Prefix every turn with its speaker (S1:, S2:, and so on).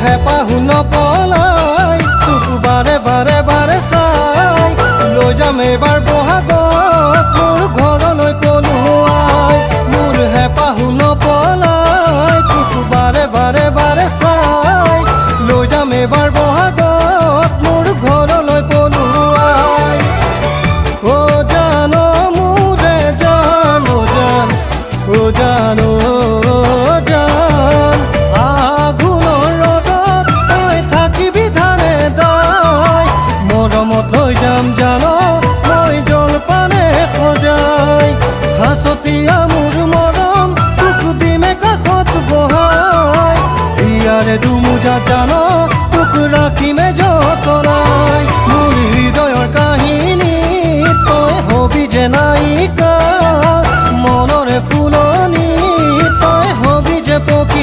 S1: হেঁপাহো নপলাই তোক বাৰে বাৰে বাৰে চাই লৈ যাম এইবাৰ বহাগত মোৰ ঘৰলৈ কলোৱাই মোৰ হেঁপাহো নপলাই তোক বাৰে বাৰে বাৰে চাই লৈ যাম এইবাৰ বহাগত মোৰ ঘৰলৈ কলোৱাই ও জানো মোৰে জানো জান ও জানো জান আঘোণৰ ৰ'দত তই থাকিবি ধানে দাই মৰমত লৈ যাম জানো মই জলপানে সজাই হাঁচতীয়া মোৰ মৰম তোক দিমে কাষত বহাই ইয়াৰে দুমোজা জানো তোক ৰাখিমে যতনাই মোৰ হৃদয়ৰ কাহিনী তই হবি যে নায়িকা মনৰে ফুলনি তই হবি যে পক্ষী